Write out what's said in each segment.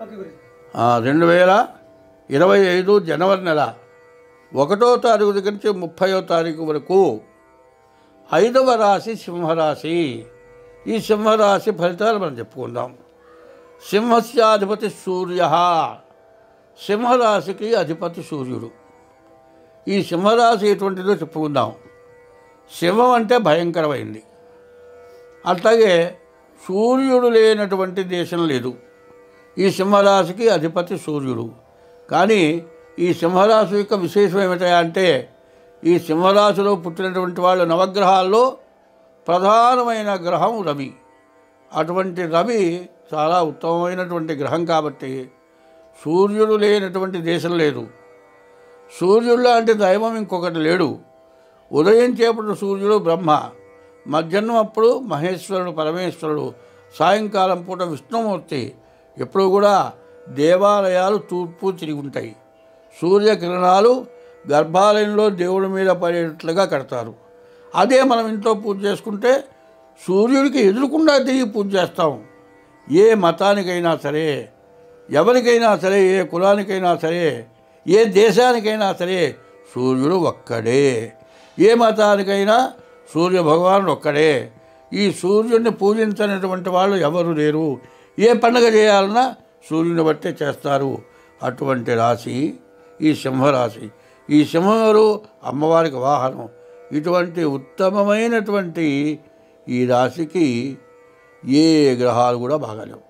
2025 జనవరి నెల 1వ తారీఖు దగ్గర నుంచి 30వ తారీఖు వరకు 5వ రాశి సింహరాశి. ఈ సింహరాశి ఫలితాలు మనం చెప్పుకుందాం. సింహస్యాధిపతి సూర్య, సింహరాశికి అధిపతి సూర్యుడు. ఈ సింహరాశి ఎటువంటిదో చెప్పుకుందాం. సింహం అంటే భయంకరమైంది. అట్లాగే సూర్యుడు లేనటువంటి దేశం లేదు. ఈ సింహరాశికి అధిపతి సూర్యుడు. కానీ ఈ సింహరాశి యొక్క విశేషం ఏమిటంటే, ఈ సింహరాశిలో పుట్టినటువంటి వాళ్ళు నవగ్రహాల్లో ప్రధానమైన గ్రహం రవి. అటువంటి రవి చాలా ఉత్తమమైనటువంటి గ్రహం కాబట్టి సూర్యుడు లేనటువంటి దేశం లేదు. సూర్యుడు లాంటి దైవం ఇంకొకటి లేడు. ఉదయించేప్పుడు సూర్యుడు బ్రహ్మ, మధ్యాహ్నం అప్పుడు మహేశ్వరుడు పరమేశ్వరుడు, సాయంకాలం పూట విష్ణుమూర్తి. ఎప్పుడు కూడా దేవాలయాలు తూర్పు తిరిగి ఉంటాయి. సూర్యకిరణాలు గర్భాలయంలో దేవుడి మీద పడేటట్లుగా కడతారు. అదే మనం ఇంట్లో పూజ చేసుకుంటే సూర్యుడికి ఎదురుకుండా తిరిగి పూజ చేస్తాం. ఏ మతానికైనా సరే, ఎవరికైనా సరే, ఏ కులానికైనా సరే, ఏ దేశానికైనా సరే సూర్యుడు ఒక్కడే. ఏ మతానికైనా సూర్య భగవానుడు ఒక్కడే. ఈ సూర్యుడిని పూజించినటువంటి వాళ్ళు ఎవరు లేరు. ఏ పండుగ చేయాలన్నా సూర్యుని బట్టే చేస్తారు. అటువంటి రాశి ఈ సింహరాశి. ఈ సింహరు అమ్మవారికి వాహనం. ఇటువంటి ఉత్తమమైనటువంటి ఈ రాశికి ఏ గ్రహాలు కూడా బాగాలేవు.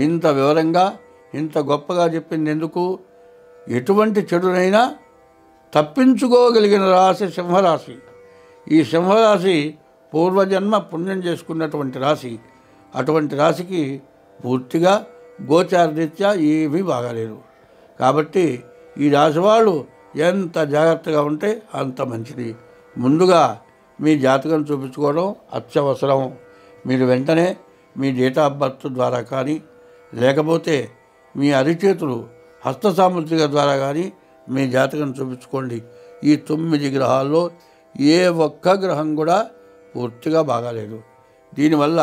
ఇంత వివరంగా ఇంత గొప్పగా చెప్పింది ఎందుకు? ఎటువంటి చెడునైనా తప్పించుకోగలిగిన రాశి సింహరాశి. ఈ సింహరాశి పూర్వజన్మ పుణ్యం చేసుకున్నటువంటి రాశి. అటువంటి రాశికి పూర్తిగా గోచారరీత్యా ఏమీ బాగాలేదు. కాబట్టి ఈ రాశి వాళ్ళు ఎంత జాగ్రత్తగా ఉంటే అంత మంచిది. ముందుగా మీ జాతకం చూపించుకోవడం అత్యవసరం. మీరు వెంటనే మీ డేట్ ఆఫ్ బర్త్ ద్వారా కానీ, లేకపోతే మీ అరిచేతులు హస్త సాముద్రిక ద్వారా కానీ మీ జాతకం చూపించుకోండి. ఈ 9 గ్రహాల్లో ఏ ఒక్క గ్రహం కూడా పూర్తిగా బాగాలేదు. దీనివల్ల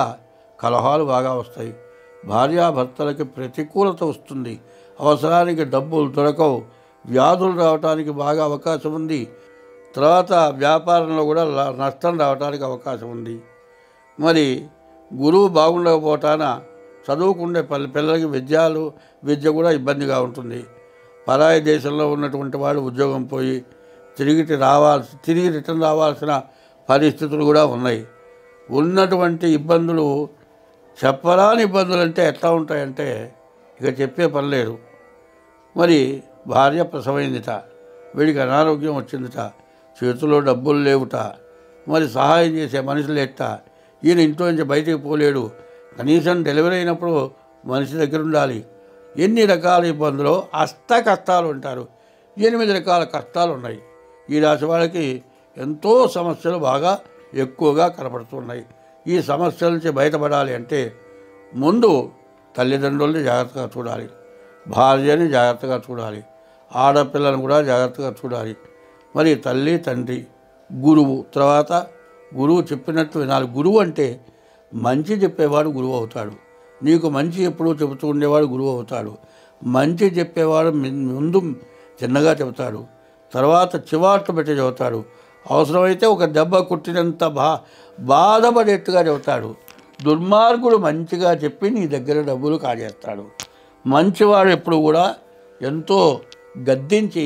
కలహాలు బాగా వస్తాయి. భార్యాభర్తలకి ప్రతికూలత వస్తుంది. అవసరానికి డబ్బులు దొరకవు. వ్యాధులు రావడానికి బాగా అవకాశం ఉంది. తర్వాత వ్యాపారంలో కూడా నష్టం రావడానికి అవకాశం ఉంది. మరి గురువు బాగుండకపోవటాన చదువుకుండే పిల్లలకి విద్య కూడా ఇబ్బందిగా ఉంటుంది. పరాయి దేశంలో ఉన్నటువంటి వాళ్ళు ఉద్యోగం పోయి తిరిగి రిటర్న్ రావాల్సిన పరిస్థితులు కూడా ఉన్నాయి. ఉన్నటువంటి ఇబ్బందులు చెప్పరాని ఇబ్బందులు అంటే ఎట్లా ఉంటాయంటే ఇక చెప్పే పని లేదు. మరి భార్య ప్రసవైందిట, వీడికి అనారోగ్యం వచ్చిందిట, చేతిలో డబ్బులు లేవుట, మరి సహాయం చేసే మనుషులు ఎట్ట, ఈయన ఇంట్లో నుంచి బయటికి పోలేడు, కనీసం డెలివరీ అయినప్పుడు మనిషి దగ్గర ఉండాలి. ఎన్ని రకాల ఇబ్బందులు, కష్టాలు ఉంటారు. 8 రకాల కష్టాలు ఉన్నాయి. ఈ రాశి వాళ్ళకి ఎంతో సమస్యలు బాగా ఎక్కువగా కనపడుతున్నాయి. ఈ సమస్యల నుంచి బయటపడాలి అంటే ముందు తల్లిదండ్రుల్ని జాగ్రత్తగా చూడాలి, భార్యని జాగ్రత్తగా చూడాలి, ఆడపిల్లను కూడా జాగ్రత్తగా చూడాలి. మరి తల్లి తండ్రి గురువు, తర్వాత గురువు చెప్పినట్టు వినాలి. గురువు అంటే మంచి చెప్పేవాడు గురువు అవుతాడు. నీకు మంచి ఎప్పుడూ చెబుతూ ఉండేవాడు గురువు అవుతాడు. మంచి చెప్పేవాడు ముందు చిన్నగా చెబుతాడు, తర్వాత చివాట్లు పెట్టి చెబుతాడు. అవసరమైతే ఒక దెబ్బ కుట్టినంత బాధపడేట్టుగా చెబుతాడు. దుర్మార్గుడు మంచిగా చెప్పి నీ దగ్గర డబ్బులు కాజేస్తాడు. మంచివాడు ఎప్పుడు కూడా ఎంతో గద్దించి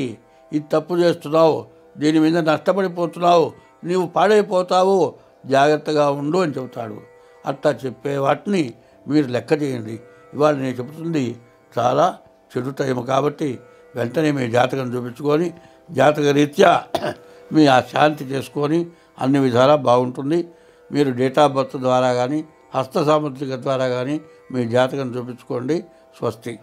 ఇది తప్పు చేస్తున్నావు, దీని మీద నష్టపడిపోతున్నావు, నీవు పాడైపోతావు, జాగ్రత్తగా ఉండు అని చెబుతాడు. అట్లా చెప్పే వాటిని మీరు లెక్క చేయండి. ఇవాళ నేను చెబుతుంది చాలా చెడు టైం కాబట్టి వెంటనే మీ జాతకం చూపించుకొని జాతక రీత్యా మీ ఆ శాంతి చేసుకొని అన్ని విధాలా బాగుంటుంది. మీరు డేట్ ఆఫ్ బర్త్ ద్వారా కానీ హస్త సాముద్రిక ద్వారా కానీ మీ జాతకం చూపించుకోండి. స్వస్తి.